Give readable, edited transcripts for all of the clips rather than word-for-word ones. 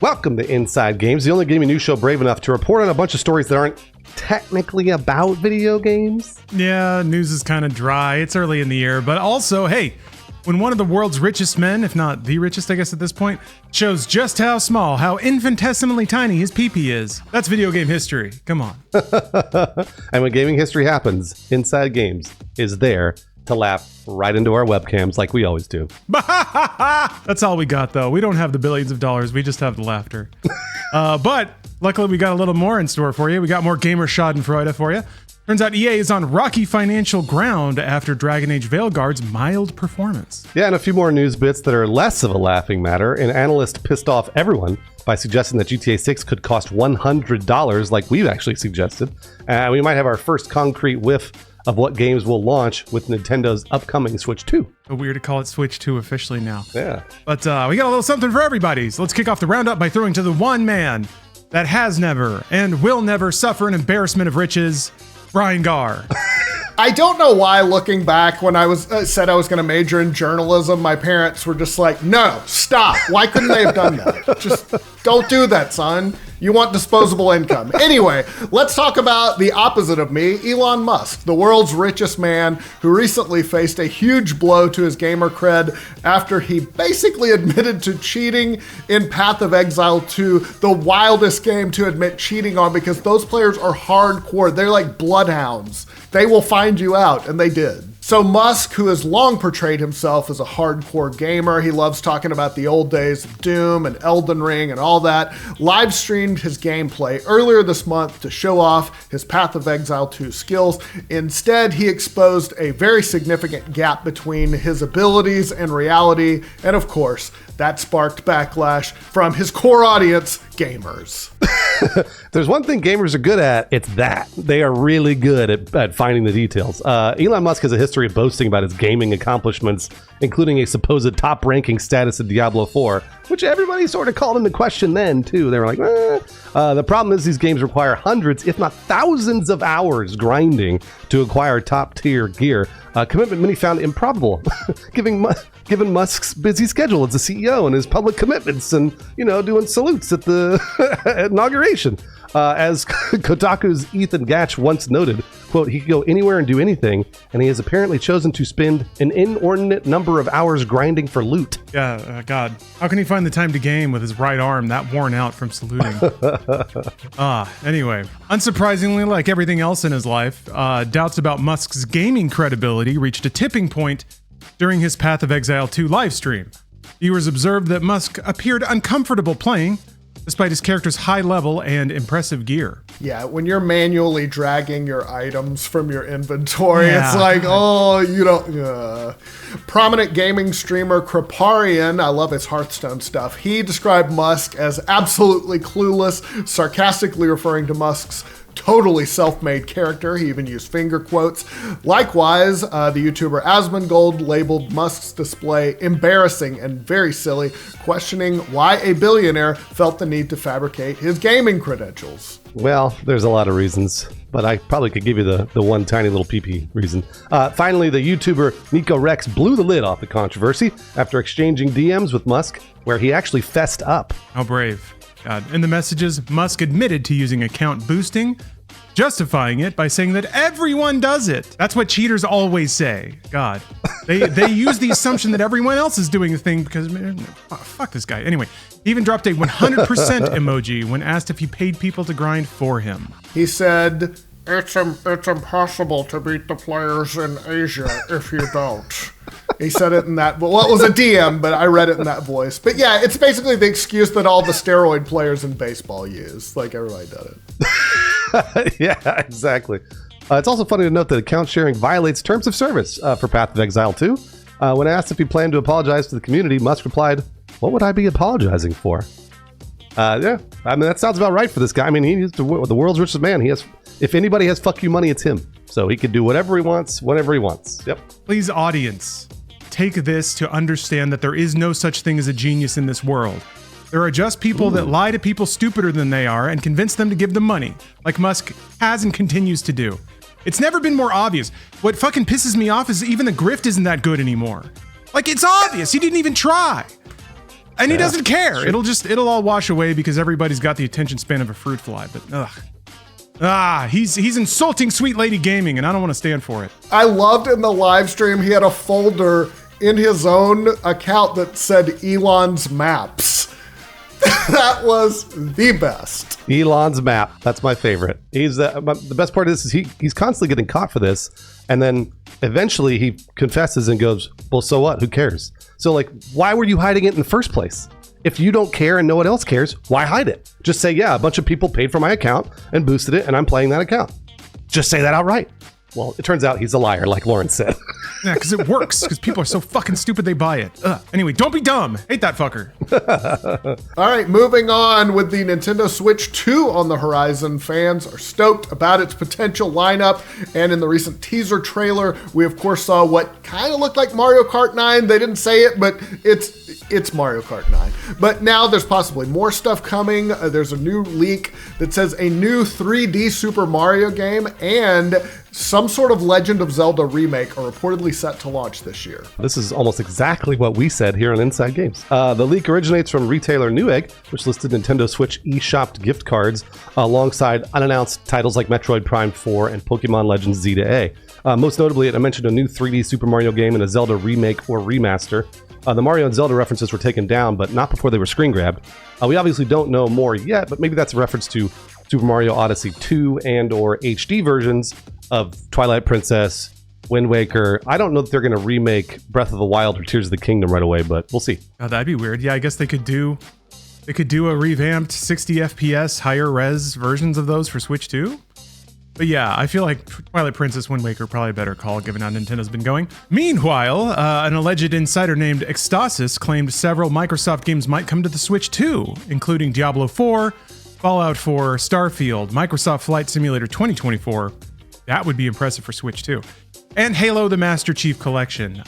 Welcome to Inside Games, the only gaming news show brave enough to report on a bunch of stories that aren't technically about video games. Yeah, news is kind of dry. It's early in the year, but also, hey, when one of the world's richest men, if not the richest, I guess at this point, shows just how small, how infinitesimally tiny his pee-pee is, that's video game history. Come on. And when gaming history happens, Inside Games is there to laugh right into our webcams like we always do. That's all we got, though. We don't have the billions of dollars. We just have the laughter. But luckily, we got a little more in store for you. We got more gamer schadenfreude for you. Turns out EA is on rocky financial ground after Dragon Age Veilguard's mild performance. Yeah, and a few more news bits that are less of a laughing matter. An analyst pissed off everyone by suggesting that GTA 6 could cost $100 like we've actually suggested. We might have our first concrete whiff of what games will launch with Nintendo's upcoming Switch 2. Weird to call it Switch 2 officially now. Yeah. But we got a little something for everybody. So let's kick off the roundup by throwing to the one man that has never and will never suffer an embarrassment of riches, Brian Gaar. I don't know why, looking back, when I was said I was going to major in journalism, my parents were just like, no, stop. Why couldn't they have done that? Just don't do that, son. You want disposable income. Anyway, let's talk about the opposite of me, Elon Musk, the world's richest man who recently faced a huge blow to his gamer cred after he basically admitted to cheating in Path of Exile 2, the wildest game to admit cheating on because those players are hardcore. They're like bloodhounds. They will find you out, and they did. So Musk, who has long portrayed himself as a hardcore gamer, he loves talking about the old days of Doom and Elden Ring and all that, live streamed his gameplay earlier this month to show off his Path of Exile 2 skills. Instead, he exposed a very significant gap between his abilities and reality, and of course, that sparked backlash from his core audience, gamers. There's one thing gamers are good at, it's that. They are really good at finding the details. Elon Musk has a history of boasting about his gaming accomplishments, including a supposed top-ranking status in Diablo 4, which everybody sort of called into question then, too. They were like, The problem is these games require hundreds, if not thousands of hours grinding to acquire top-tier gear, a commitment many found improbable, given Musk's busy schedule as a CEO and his public commitments and, doing salutes at the inauguration. As Kotaku's Ethan Gatch once noted, quote, he could go anywhere and do anything, and he has apparently chosen to spend an inordinate number of hours grinding for loot. Yeah, God. How can he find the time to game with his right arm that worn out from saluting? Anyway. Unsurprisingly, like everything else in his life, doubts about Musk's gaming credibility reached a tipping point during his Path of Exile 2 livestream. Viewers observed that Musk appeared uncomfortable playing, despite his character's high level and impressive gear. Yeah, when you're manually dragging your items from your inventory, It's like, oh, you don't... Prominent gaming streamer Kriparian, I love his Hearthstone stuff, he described Musk as absolutely clueless, sarcastically referring to Musk's totally self-made character. He even used finger quotes. Likewise, the YouTuber Asmongold labeled Musk's display embarrassing and very silly, questioning why a billionaire felt the need to fabricate his gaming credentials. Well, there's a lot of reasons, but I probably could give you the one tiny little pee-pee reason. Finally, the YouTuber Nico Rex blew the lid off the controversy after exchanging DMs with Musk, where he actually fessed up. How brave. God. In the messages, Musk admitted to using account boosting, justifying it by saying that everyone does it. That's what cheaters always say. God. They use the assumption that everyone else is doing the thing because, man, fuck this guy. Anyway, he even dropped a 100% emoji when asked if he paid people to grind for him. He said, it's impossible to beat the players in Asia if you don't. He said it in that, well, it was a DM, but I read it in that voice. But yeah, it's basically the excuse that all the steroid players in baseball use. Like, everybody does it. Yeah, exactly. It's also funny to note that account sharing violates terms of service for Path of Exile 2. When asked if he planned to apologize to the community, Musk replied, what would I be apologizing for? Yeah, I mean, that sounds about right for this guy. I mean, he's the world's richest man. If anybody has fuck you money, it's him. So he can do whatever he wants, whenever he wants. Yep. Please, audience, take this to understand that there is no such thing as a genius in this world. There are just people that lie to people stupider than they are and convince them to give them money, like Musk has and continues to do. It's never been more obvious. What fucking pisses me off is even the grift isn't that good anymore. Like, it's obvious. He didn't even try. And he doesn't care. It'll all wash away because everybody's got the attention span of a fruit fly. But he's insulting Sweet Lady Gaming, and I don't want to stand for it. I loved in the live stream, he had a folder in his own account that said Elon's Maps. That was the best. Elon's map. That's my favorite. He's the best part of this is he's constantly getting caught for this, and then eventually he confesses and goes, "Well, so what? Who cares?" So like, why were you hiding it in the first place? If you don't care and no one else cares, why hide it? Just say, yeah, a bunch of people paid for my account and boosted it, and I'm playing that account. Just say that outright. Well, it turns out he's a liar, like Lauren said. Yeah, because it works. Because people are so fucking stupid they buy it. Anyway, don't be dumb. Hate that fucker. All right, moving on with the Nintendo Switch 2 on the horizon. Fans are stoked about its potential lineup. And in the recent teaser trailer, we of course saw what kind of looked like Mario Kart 9. They didn't say it, but it's Mario Kart 9. But now there's possibly more stuff coming. There's a new leak that says a new 3D Super Mario game and some sort of Legend of Zelda remake are reportedly set to launch this year. This is almost exactly what we said here on Inside Games. The leak originates from retailer Newegg, which listed Nintendo Switch eShopped gift cards alongside unannounced titles like Metroid Prime 4 and Pokemon Legends Z to A. Most notably, it mentioned a new 3D Super Mario game and a Zelda remake or remaster. The Mario and Zelda references were taken down, but not before they were screen grabbed. We obviously don't know more yet, but maybe that's a reference to Super Mario Odyssey 2 and or HD versions of Twilight Princess, Wind Waker. I don't know that they're going to remake Breath of the Wild or Tears of the Kingdom right away, but we'll see. Oh, that'd be weird. Yeah, I guess they could do a revamped 60 FPS higher res versions of those for Switch 2. But yeah, I feel like Twilight Princess, Wind Waker probably a better call given how Nintendo's been going. Meanwhile, an alleged insider named Extasis claimed several Microsoft games might come to the Switch 2, including Diablo 4, Fallout 4, Starfield, Microsoft Flight Simulator 2024. That would be impressive for Switch 2. And Halo the Master Chief Collection.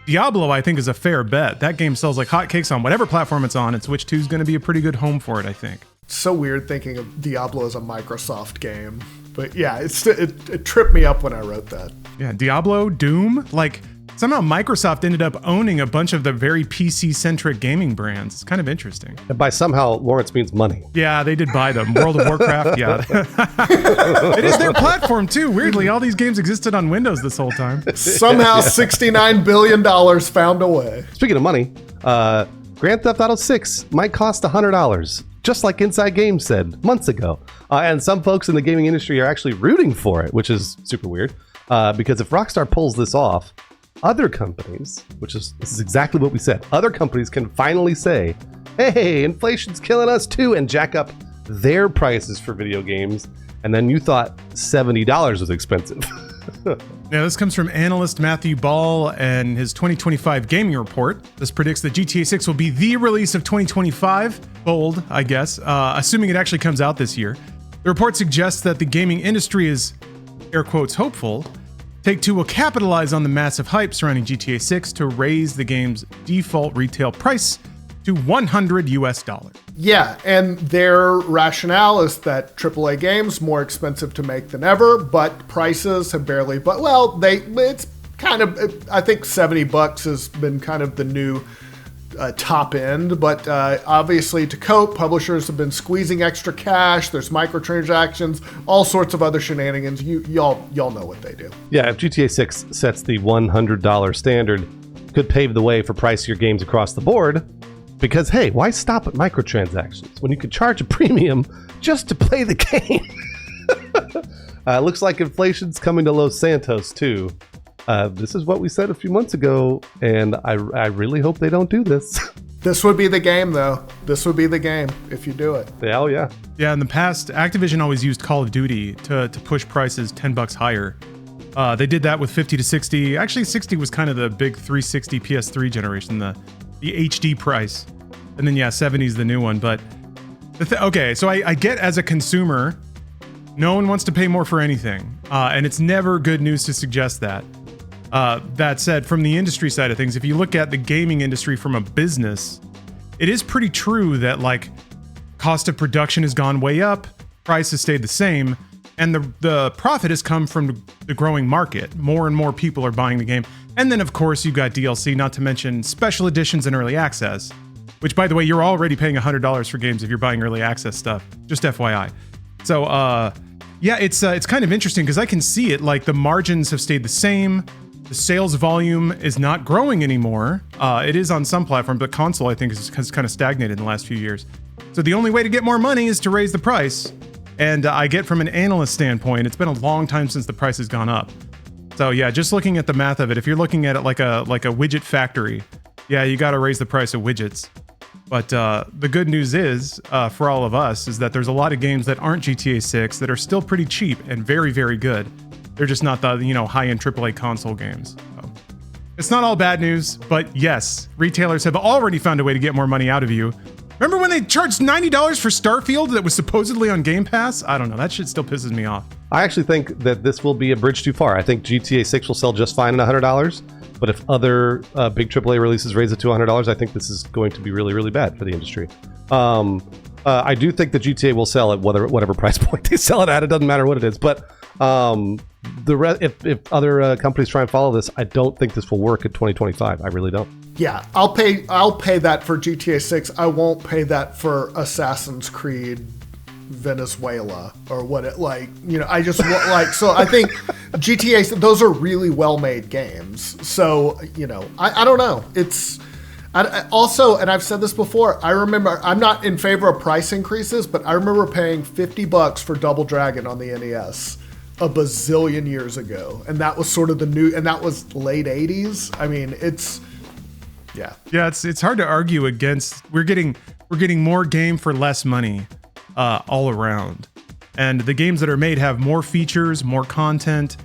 Diablo, I think, is a fair bet. That game sells like hotcakes on whatever platform it's on, and Switch 2 is going to be a pretty good home for it, I think. It's so weird thinking of Diablo as a Microsoft game. But yeah, it tripped me up when I wrote that. Yeah, Diablo, Doom, like somehow Microsoft ended up owning a bunch of the very PC-centric gaming brands. It's kind of interesting. And by somehow, Lawrence means money. Yeah, they did buy them. World of Warcraft, yeah. It is their platform, too. Weirdly, all these games existed on Windows this whole time. Somehow $69 billion found a way. Speaking of money, Grand Theft Auto 6 might cost $100. Just like Inside Games said months ago. And some folks in the gaming industry are actually rooting for it, which is super weird. Because if Rockstar pulls this off, other companies, this is exactly what we said, other companies can finally say, hey, inflation's killing us too, and jack up their prices for video games. And then you thought $70 was expensive. Now, this comes from analyst Matthew Ball and his 2025 gaming report. This predicts that GTA 6 will be the release of 2025. Bold, I guess, assuming it actually comes out this year. The report suggests that the gaming industry is, air quotes, hopeful. Take-Two will capitalize on the massive hype surrounding GTA 6 to raise the game's default retail price to $100 US. Yeah, and their rationale is that AAA games more expensive to make than ever, but prices have barely. But well, it's kind of. I think $70 has been kind of the new top end. But obviously, to cope, publishers have been squeezing extra cash. There's microtransactions, all sorts of other shenanigans. Y'all know what they do. Yeah, if GTA 6 sets the $100 standard, could pave the way for pricier games across the board. Because, hey, why stop at microtransactions when you could charge a premium just to play the game? Looks like inflation's coming to Los Santos, too. This is what we said a few months ago, and I really hope they don't do this. This would be the game, though. This would be the game if you do it. Yeah, oh, yeah. Yeah, in the past, Activision always used Call of Duty to push prices $10 higher. They did that with 50 to 60. Actually, 60 was kind of the big 360 PS3 generation, the HD price. And then, yeah, 70 is the new one. But, okay, so I get as a consumer, no one wants to pay more for anything. And it's never good news to suggest that. That said, from the industry side of things, if you look at the gaming industry from a business, it is pretty true that, like, cost of production has gone way up, price has stayed the same, and the profit has come from the growing market. More and more people are buying the game. And then, of course, you've got DLC, not to mention special editions and early access, which, by the way, you're already paying $100 for games if you're buying early access stuff. Just FYI. So, yeah, it's kind of interesting because I can see it. Like, the margins have stayed the same. The sales volume is not growing anymore. It is on some platforms, but console, I think, has kind of stagnated in the last few years. So the only way to get more money is to raise the price. And I get from an analyst standpoint, it's been a long time since the price has gone up. So yeah, just looking at the math of it, if you're looking at it like a widget factory, yeah, you got to raise the price of widgets. But the good news is, for all of us, is that there's a lot of games that aren't GTA 6 that are still pretty cheap and very, very good. They're just not the, high-end AAA console games. So it's not all bad news, but yes, retailers have already found a way to get more money out of you. Remember when they charged $90 for Starfield that was supposedly on Game Pass? I don't know. That shit still pisses me off. I actually think that this will be a bridge too far. I think GTA 6 will sell just fine at $100, but if other big AAA releases raise it to $100, I think this is going to be really, really bad for the industry. I do think that GTA will sell at whatever price point they sell it at. It doesn't matter what it is. But if other companies try and follow this, I don't think this will work at 2025. I really don't. Yeah, I'll pay that for GTA 6. I won't pay that for Assassin's Creed Venezuela or what it I just so I think GTA, those are really well-made games. So, I don't know. Also, and I've said this before, I remember, I'm not in favor of price increases, but I remember paying $50 for Double Dragon on the NES a bazillion years ago. And that was sort of and that was late 80s. I mean, Yeah, it's hard to argue against. We're getting more game for less money all around. And the games that are made have more features, more content.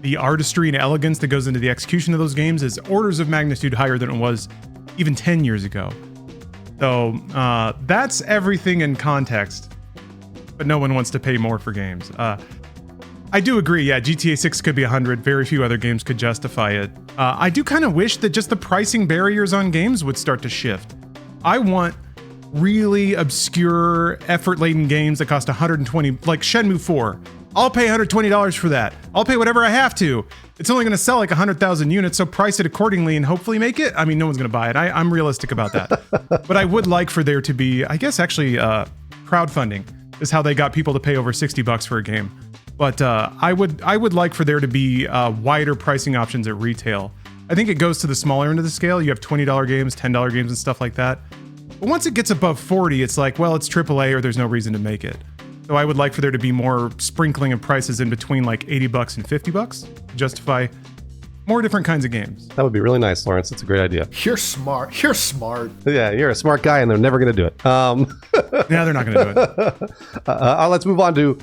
The artistry and elegance that goes into the execution of those games is orders of magnitude higher than it was even 10 years ago. So that's everything in context, but no one wants to pay more for games. I do agree, yeah, GTA 6 could be 100. Very few other games could justify it. I do kind of wish that just the pricing barriers on games would start to shift. I want really obscure, effort-laden games that cost $120, like Shenmue 4. I'll pay $120 for that. I'll pay whatever I have to. It's only going to sell like 100,000 units, so price it accordingly and hopefully make it. I mean, no one's going to buy it. I'm realistic about that. But I would like for there to be, I guess actually, crowdfunding is how they got people to pay over $60 for a game. But I would like for there to be wider pricing options at retail. I think it goes to the smaller end of the scale. You have $20 games, $10 games, and stuff like that. But once it gets above 40, it's like, well, it's AAA or there's no reason to make it. So I would like for there to be more sprinkling of prices in between like $80 and $50 to justify more different kinds of games. That would be really nice, Lawrence. It's a great idea. You're smart. Yeah, you're a smart guy, and they're never going to do it. Yeah, they're not going to do it. Let's move on to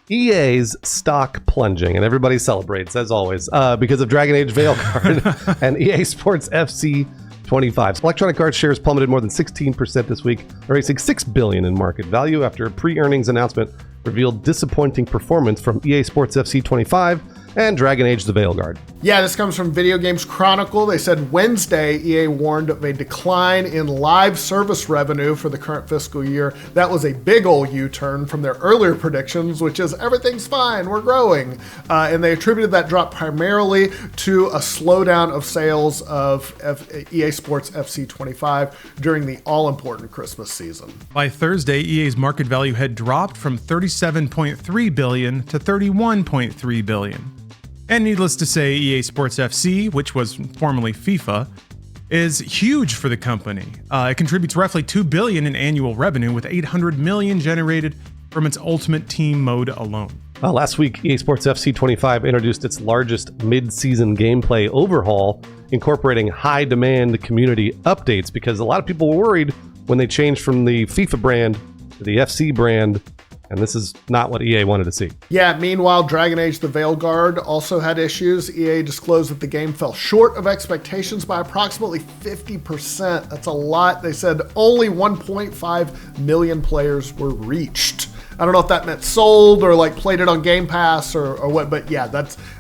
EA's stock plunging, and everybody celebrates, as always, because of Dragon Age Veilguard and EA Sports FC 25. Electronic Arts shares plummeted more than 16% this week, erasing $6 billion in market value after a pre-earnings announcement revealed disappointing performance from EA Sports FC 25 and Dragon Age: The Veilguard. Yeah, this comes from Video Games Chronicle. They said Wednesday, EA warned of a decline in live service revenue for the current fiscal year. That was a big old U-turn from their earlier predictions, which is everything's fine, we're growing. And they attributed that drop primarily to a slowdown of sales of EA Sports FC 25 during the all-important Christmas season. By Thursday, EA's market value had dropped from $37.3 billion to $31.3 billion. And needless to say, EA Sports FC, which was formerly FIFA, is huge for the company. It contributes roughly $2 billion in annual revenue, with $800 million generated from its Ultimate Team mode alone. Last week, EA Sports FC 25 introduced its largest mid-season gameplay overhaul, incorporating high-demand community updates, because a lot of people were worried when they changed from the FIFA brand to the FC brand. And this is not what EA wanted to see. Yeah, meanwhile, Dragon Age: The Veilguard also had issues. EA disclosed that the game fell short of expectations by approximately 50%. That's a lot. They said only 1.5 million players were reached. I don't know if that meant sold or like played it on Game Pass or what, but yeah,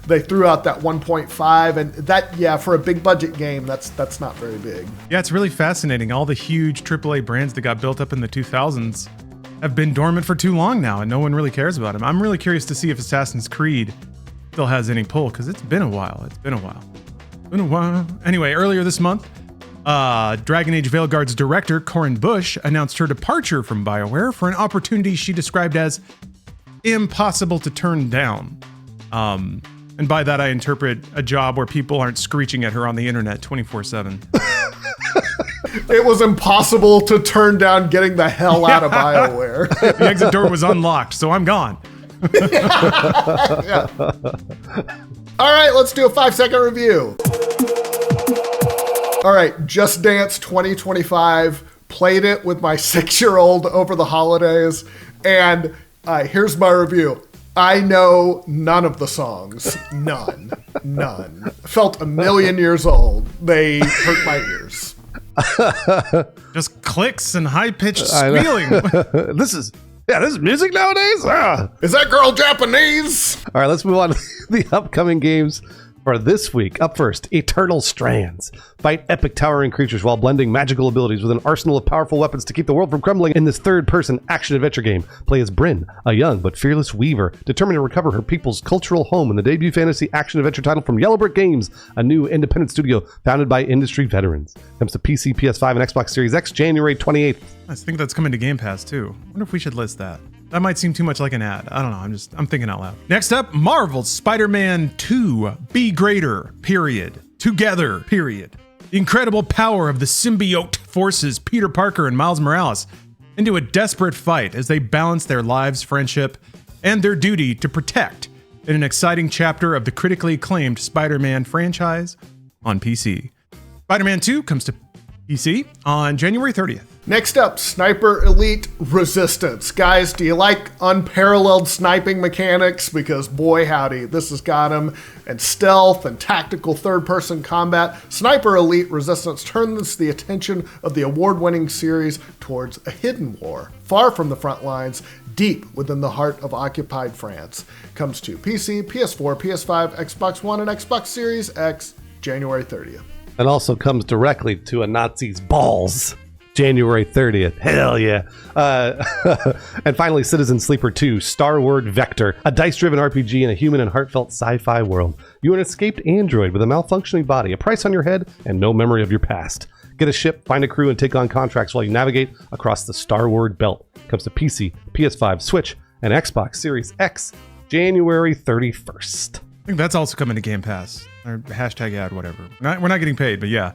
they threw out that 1.5, and that, yeah, for a big budget game, that's not very big. Yeah, it's really fascinating. All the huge AAA brands that got built up in the 2000s have been dormant for too long now, and no one really cares about them. I'm really curious to see if Assassin's Creed still has any pull, because it's been a while. Anyway, earlier this month, Dragon Age Veilguard's director, Corin Bush, announced her departure from BioWare for an opportunity she described as impossible to turn down. And by that, I interpret a job where people aren't screeching at her on the internet 24/7. It was impossible to turn down getting the hell out of BioWare. The exit door was unlocked, so I'm gone. Yeah. All right, let's do a 5-second review. All right, Just Dance 2025. Played it with my 6-year-old over the holidays, and here's my review. I know none of the songs. None. Felt a million years old. They hurt my ears. Just clicks and high-pitched squealing. This is music nowadays? Ah. Is that girl Japanese? All right, let's move on to the upcoming games for this week. Up first, Eternal Strands. Fight epic towering creatures while blending magical abilities with an arsenal of powerful weapons to keep the world from crumbling in this third-person action-adventure game. Play as Bryn, a young but fearless weaver, determined to recover her people's cultural home in the debut fantasy action-adventure title from Yellow Brick Games, a new independent studio founded by industry veterans. Comes to PC, PS5, and Xbox Series X January 28th. I think that's coming to Game Pass, too. I wonder if we should list that. That might seem too much like an ad. I don't know. I'm thinking out loud. Next up, Marvel's Spider-Man 2. Be greater, period. Together, period. The incredible power of the symbiote forces Peter Parker and Miles Morales into a desperate fight as they balance their lives, friendship, and their duty to protect in an exciting chapter of the critically acclaimed Spider-Man franchise on PC. Spider-Man 2 comes to PC on January 30th. Next up, Sniper Elite Resistance. Guys, do you like unparalleled sniping mechanics? Because boy howdy, this has got them. And stealth and tactical third-person combat. Sniper Elite Resistance turns the attention of the award-winning series towards a hidden war, far from the front lines, deep within the heart of occupied France. Comes to PC, PS4, PS5, Xbox One, and Xbox Series X, January 30th. And also comes directly to a Nazi's balls. January 30th. Hell yeah. And finally, Citizen Sleeper 2, Starward Vector, a dice-driven RPG in a human and heartfelt sci-fi world. You're an escaped android with a malfunctioning body, a price on your head, and no memory of your past. Get a ship, find a crew, and take on contracts while you navigate across the Starward Belt. Comes to PC, PS5, Switch, and Xbox Series X, January 31st. I think that's also coming to Game Pass. Or hashtag ad, whatever. We're not getting paid, but yeah.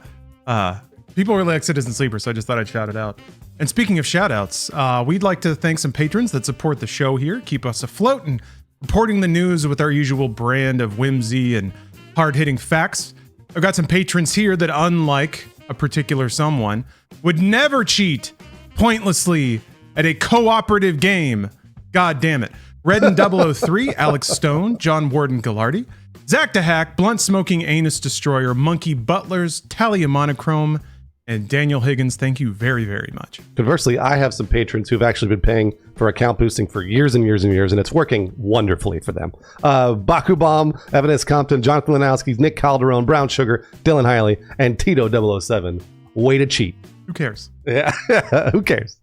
People really like Citizen Sleeper, so I just thought I'd shout it out. And speaking of shout outs, we'd like to thank some patrons that support the show here, keep us afloat, and reporting the news with our usual brand of whimsy and hard-hitting facts. I've got some patrons here that, unlike a particular someone, would never cheat pointlessly at a cooperative game. God damn it. Redden 003, Alex Stone, John Warden Gallardi, Zach DeHack, Blunt Smoking Anus Destroyer, Monkey Butlers, Talia Monochrome, and Daniel Higgins. Thank you very, very much. Conversely, I have some patrons who've actually been paying for account boosting for years and years and years, and it's working wonderfully for them. Baku Bomb, Evan S. Compton, Jonathan Lanowski, Nick Calderon, Brown Sugar, Dylan Hiley, and Tito 007. Way to cheat. Who cares? Yeah, who cares?